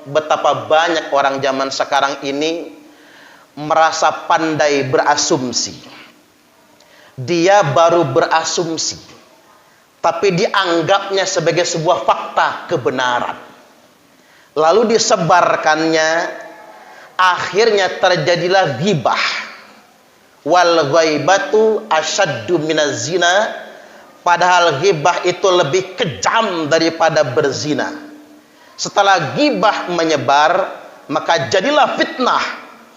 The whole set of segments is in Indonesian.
betapa banyak orang zaman sekarang ini merasa pandai berasumsi. Dia baru berasumsi, tapi dianggapnya sebagai sebuah fakta kebenaran. Lalu disebarkannya, akhirnya terjadilah ghibah. Wal ghaibatu asyaddu minaz zina, padahal ghibah itu lebih kejam daripada berzina. Setelah ghibah menyebar, maka jadilah fitnah.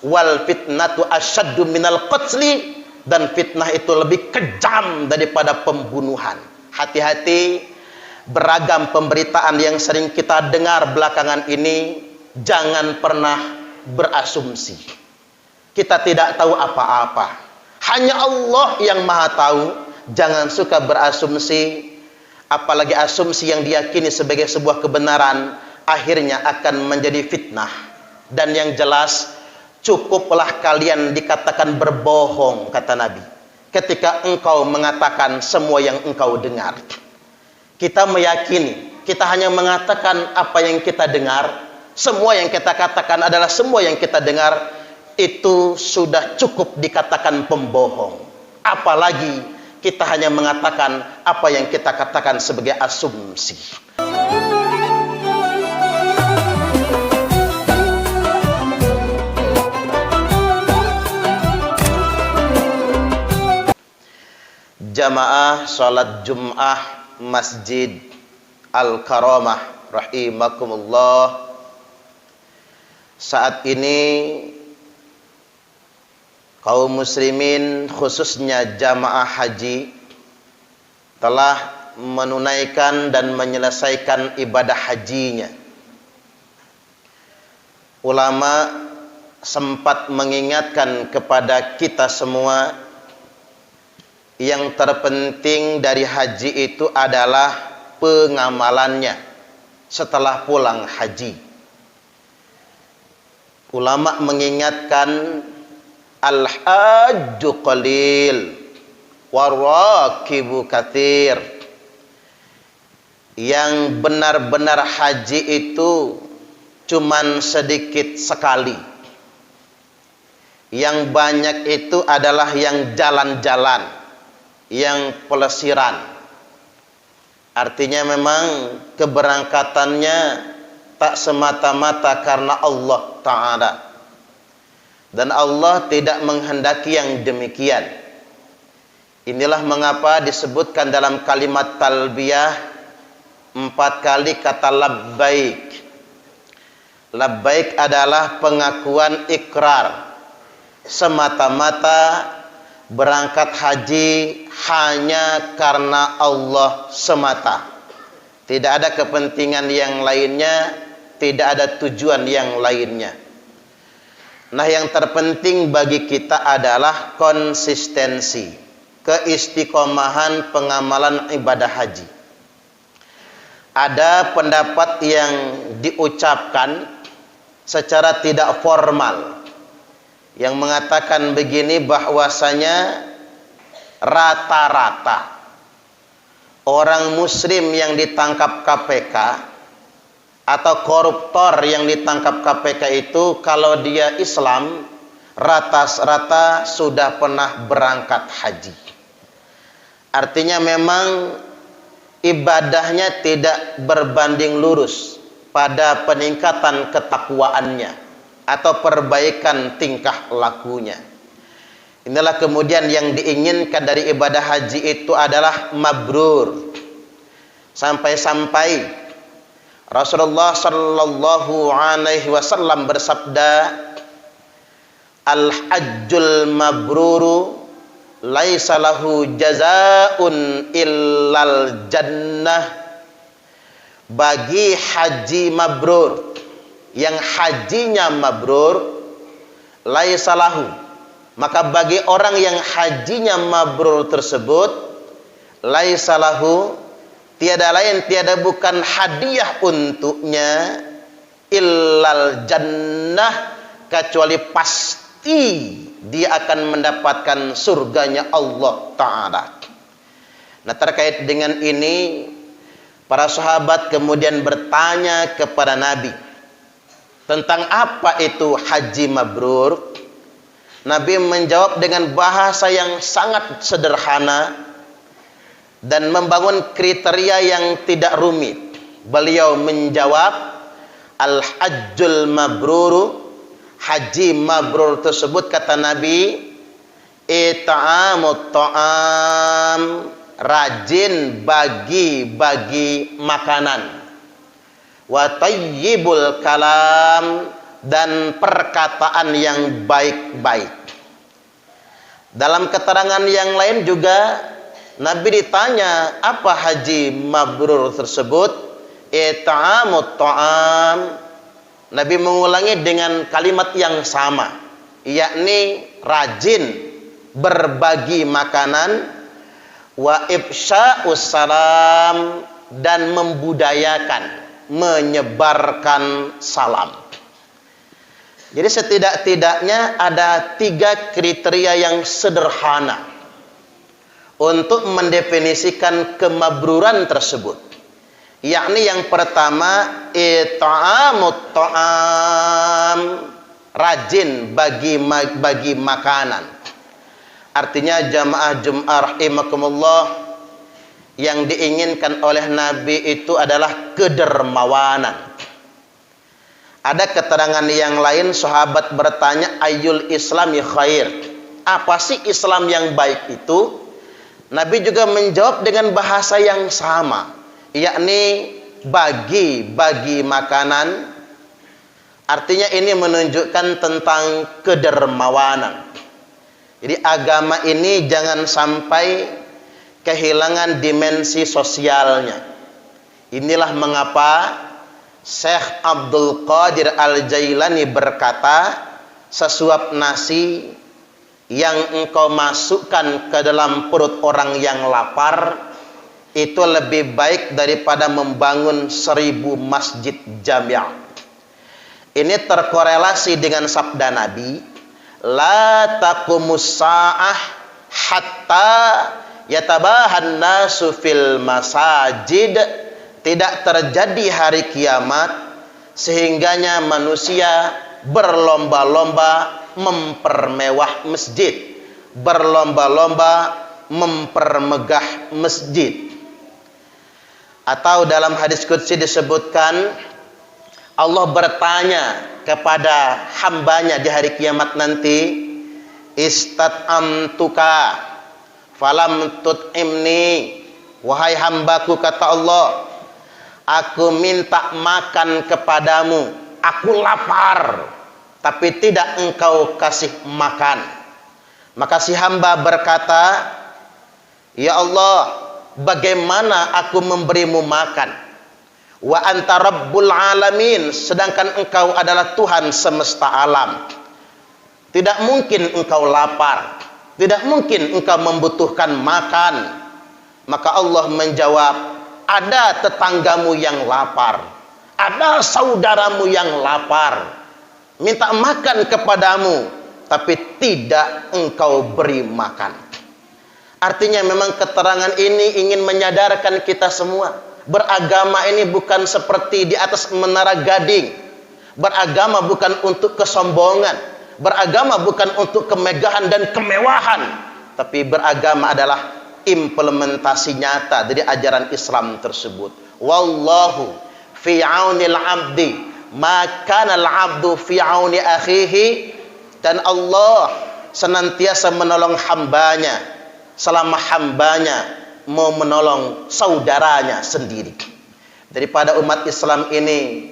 Wal fitnatu asyaddu minal qatli, dan fitnah itu lebih kejam daripada pembunuhan. Hati-hati, beragam pemberitaan yang sering kita dengar belakangan ini, jangan pernah berasumsi. Kita tidak tahu apa-apa. Hanya Allah yang Maha tahu. Jangan suka berasumsi, apalagi asumsi yang diyakini sebagai sebuah kebenaran, akhirnya akan menjadi fitnah. Dan yang jelas, cukuplah kalian dikatakan berbohong, kata Nabi, ketika engkau mengatakan semua yang engkau dengar. Kita meyakini, kita hanya mengatakan apa yang kita dengar. Semua yang kita katakan adalah semua yang kita dengar. Itu sudah cukup dikatakan pembohong. Apalagi kita hanya mengatakan apa yang kita katakan sebagai asumsi. Jamaah salat Jum'ah Masjid Al-Karamah rahimakumullah. Saat ini kaum muslimin, khususnya jamaah haji, telah menunaikan dan menyelesaikan ibadah hajinya. Ulama sempat mengingatkan kepada kita semua, yang terpenting dari haji itu adalah pengamalannya setelah pulang haji. Ulama mengingatkan, al-hajju qalil warakibu katsir. Yang benar-benar haji itu cuman sedikit sekali. Yang banyak itu adalah yang jalan-jalan, yang pelesiran. Artinya memang keberangkatannya tak semata-mata karena Allah Ta'ala. Dan Allah tidak menghendaki yang demikian. Inilah mengapa disebutkan dalam kalimat talbiyah 4 kali kata labbaik. Labbaik adalah pengakuan ikrar. Semata-mata berangkat haji hanya karena Allah semata. Tidak ada kepentingan yang lainnya, tidak ada tujuan yang lainnya. Nah, yang terpenting bagi kita adalah konsistensi, keistiqomahan pengamalan ibadah haji. Ada pendapat yang diucapkan secara tidak formal, yang mengatakan begini, bahwasanya rata-rata orang muslim yang ditangkap KPK atau koruptor yang ditangkap KPK itu, kalau dia Islam, rata-rata sudah pernah berangkat haji. Artinya memang ibadahnya tidak berbanding lurus pada peningkatan ketakwaannya atau perbaikan tingkah lakunya. Inilah kemudian yang diinginkan dari ibadah haji itu adalah mabrur. Sampai-sampai Rasulullah sallallahu alaihi wasallam bersabda, al-hajjul mabruru laisa lahu jazaa'un illal jannah. Bagi haji mabrur, yang hajinya mabrur, laisa lahu, maka bagi orang yang hajinya mabrur tersebut, laisa lahu, tiada lain tiada bukan hadiah untuknya, illal jannah, kecuali pasti dia akan mendapatkan surganya Allah Ta'ala. Nah, terkait dengan ini, para sahabat kemudian bertanya kepada Nabi, Tentang apa itu haji mabrur? Nabi menjawab dengan bahasa yang sangat sederhana dan membangun kriteria yang tidak rumit. Beliau menjawab, al-hajjul mabruru, haji mabrur tersebut kata Nabi, it'amut ta'am, rajin bagi-bagi makanan, wa tayyibul kalam, dan perkataan yang baik-baik. Dalam keterangan yang lain juga Nabi ditanya apa haji mabrur tersebut, it'amut ta'am. Nabi mengulangi dengan kalimat yang sama, yakni rajin berbagi makanan, wa ifsya'us salam, dan membudayakan, menyebarkan salam. Jadi setidak-tidaknya ada 3 kriteria yang sederhana untuk mendefinisikan kemabruran tersebut. Yakni yang pertama, it'amut ta'am, rajin bagi makanan. Artinya jamaah Jum'ah rahimakumullah, yang diinginkan oleh Nabi itu adalah kedermawanan. Ada keterangan yang lain, sahabat bertanya, ayyul islami khair, apa sih Islam yang baik itu? Nabi juga menjawab dengan bahasa yang sama, yakni bagi makanan. Artinya ini menunjukkan tentang kedermawanan. Jadi agama ini jangan sampai kehilangan dimensi sosialnya. Inilah mengapa Syekh Abdul Qadir Al-Jailani berkata, sesuap nasi yang engkau masukkan ke dalam perut orang yang lapar itu lebih baik daripada membangun 1000 masjid jami'. Ini terkorelasi dengan sabda Nabi, la taqumus sa'ah hatta yatabahan nasu fil masajid. Tidak terjadi hari kiamat sehingganya manusia berlomba-lomba mempermewah masjid, berlomba-lomba mempermegah masjid. Atau dalam hadis qudsi disebutkan, Allah bertanya kepada hambanya di hari kiamat nanti, istat'amtuka falam tut'imni, wahai hambaku kata Allah, aku minta makan kepadamu, aku lapar, tapi tidak engkau kasih makan. Maka si hamba berkata, ya Allah, bagaimana aku memberimu makan? Wa anta rabbul alamin, sedangkan engkau adalah Tuhan semesta alam. Tidak mungkin engkau lapar, tidak mungkin engkau membutuhkan makan. Maka Allah menjawab, ada tetanggamu yang lapar, ada saudaramu yang lapar, minta makan kepadamu, tapi tidak engkau beri makan. Artinya memang keterangan ini ingin menyadarkan kita semua, beragama ini bukan seperti di atas menara Gading. Beragama bukan untuk kesombongan, beragama bukan untuk kemegahan dan kemewahan, tapi beragama adalah implementasi nyata dari ajaran Islam tersebut. Wallahu fi aunil abdi ma kana al abdu fi auni akhihi, dan Allah senantiasa menolong hambanya selama hambanya mau menolong saudaranya sendiri. Daripada umat Islam ini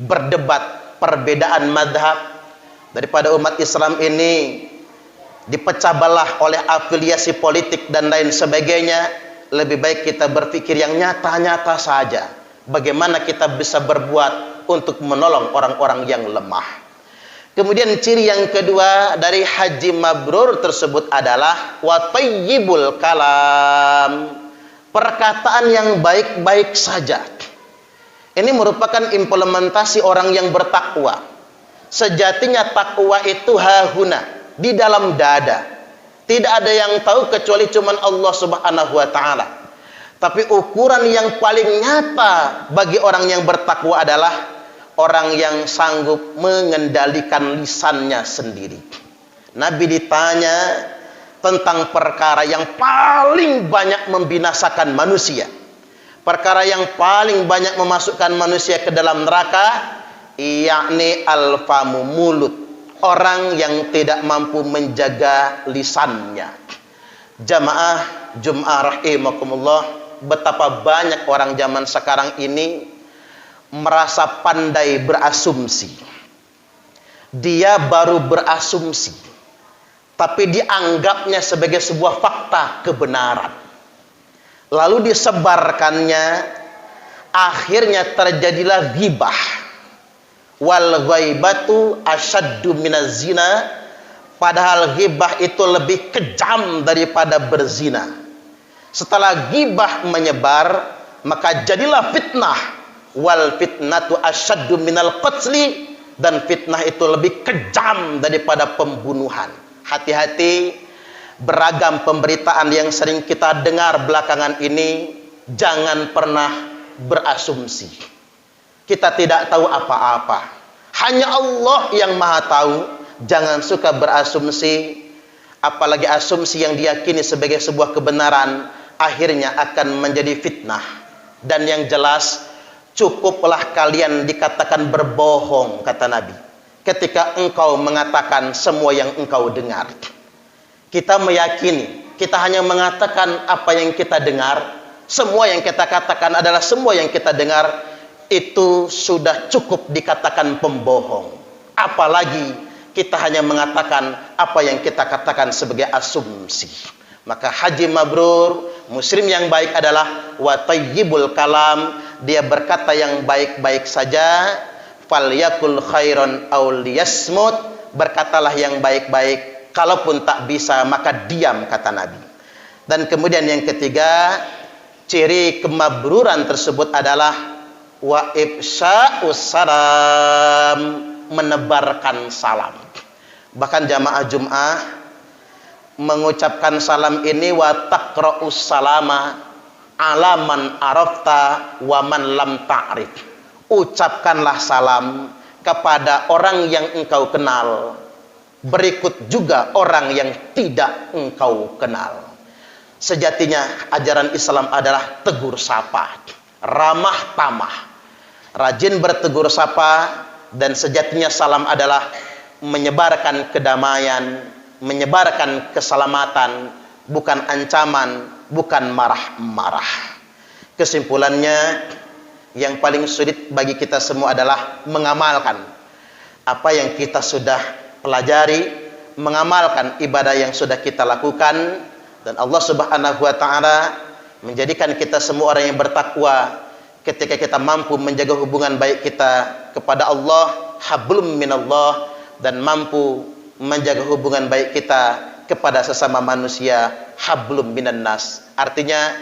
berdebat perbedaan madhab, daripada umat Islam ini dipecah belah oleh afiliasi politik dan lain sebagainya, lebih baik kita berpikir yang nyata-nyata saja. Bagaimana kita bisa berbuat untuk menolong orang-orang yang lemah. Kemudian ciri yang kedua dari haji mabrur tersebut adalah wa tayyibul kalam, perkataan yang baik-baik saja. Ini merupakan implementasi orang yang bertakwa. Sejatinya takwa itu hahuna, di dalam dada. Tidak ada yang tahu kecuali cuman Allah Subhanahu wa taala. Tapi ukuran yang paling nyata bagi orang yang bertakwa adalah orang yang sanggup mengendalikan lisannya sendiri. Nabi ditanya tentang perkara yang paling banyak membinasakan manusia, perkara yang paling banyak memasukkan manusia ke dalam neraka, yakni al-famu, mulut. Orang yang tidak mampu menjaga lisannya. Jamaah Jum'ah rahimakumullah, betapa banyak orang zaman sekarang ini merasa pandai berasumsi. Dia baru berasumsi, tapi dianggapnya sebagai sebuah fakta kebenaran. Lalu disebarkannya, akhirnya terjadilah ghibah. Wal ghaibatu asyaddu minaz zina, padahal ghibah itu lebih kejam daripada berzina. Setelah ghibah menyebar, maka jadilah fitnah. Wal fitnatu asyaddu minal qatli, dan fitnah itu lebih kejam daripada pembunuhan. Hati-hati, beragam pemberitaan yang sering kita dengar belakangan ini, jangan pernah berasumsi. Kita tidak tahu apa-apa. Hanya Allah yang maha tahu. Jangan suka berasumsi, apalagi asumsi yang diyakini sebagai sebuah kebenaran, akhirnya akan menjadi fitnah. Dan yang jelas, cukuplah kalian dikatakan berbohong, kata Nabi, ketika engkau mengatakan semua yang engkau dengar. Kita meyakini, kita hanya mengatakan apa yang kita dengar, semua yang kita katakan adalah semua yang kita dengar, itu sudah cukup dikatakan pembohong. Apalagi kita hanya mengatakan apa yang kita katakan sebagai asumsi. Maka haji mabrur, muslim yang baik adalah wa tayyibul kalam, dia berkata yang baik-baik saja. Falyakul khairan aw liyasmut, berkatalah yang baik-baik, kalaupun tak bisa maka diam, kata Nabi. Dan kemudian yang ketiga, ciri kemabruran tersebut adalah wa ifsya'us salam, menebarkan salam. Bahkan jamaah Jum'ah mengucapkan salam ini, wa taqra'us salama ala man arafta wa man lam ta'rif. Ucapkanlah salam kepada orang yang engkau kenal, berikut juga orang yang tidak engkau kenal. Sejatinya ajaran Islam adalah tegur sapa, ramah tamah, rajin bertegur sapa, dan sejatinya salam adalah menyebarkan kedamaian, menyebarkan keselamatan, bukan ancaman, bukan marah-marah. Kesimpulannya, yang paling sulit bagi kita semua adalah mengamalkan apa yang kita sudah pelajari, mengamalkan ibadah yang sudah kita lakukan, dan Allah Subhanahu wa taala menjadikan kita semua orang yang bertakwa ketika kita mampu menjaga hubungan baik kita kepada Allah, hablum minallah, dan mampu menjaga hubungan baik kita kepada sesama manusia, hablum minan nas. Artinya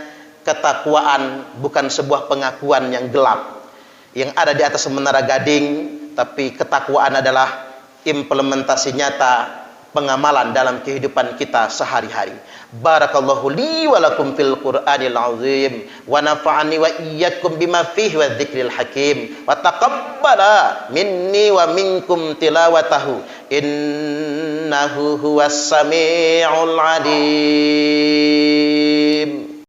ketakwaan bukan sebuah pengakuan yang gelap yang ada di atas menara gading, tapi ketakwaan adalah implementasi nyata, pengamalan dalam kehidupan kita sehari-hari. Barakallahu li wa lakum fil Qur'anil azim, wa nafa'ani wa iyyakum bima fihi wa dzikril hakim, wa taqabbala minni wa minkum tilawatahu, innahu huwas sami'ul alim.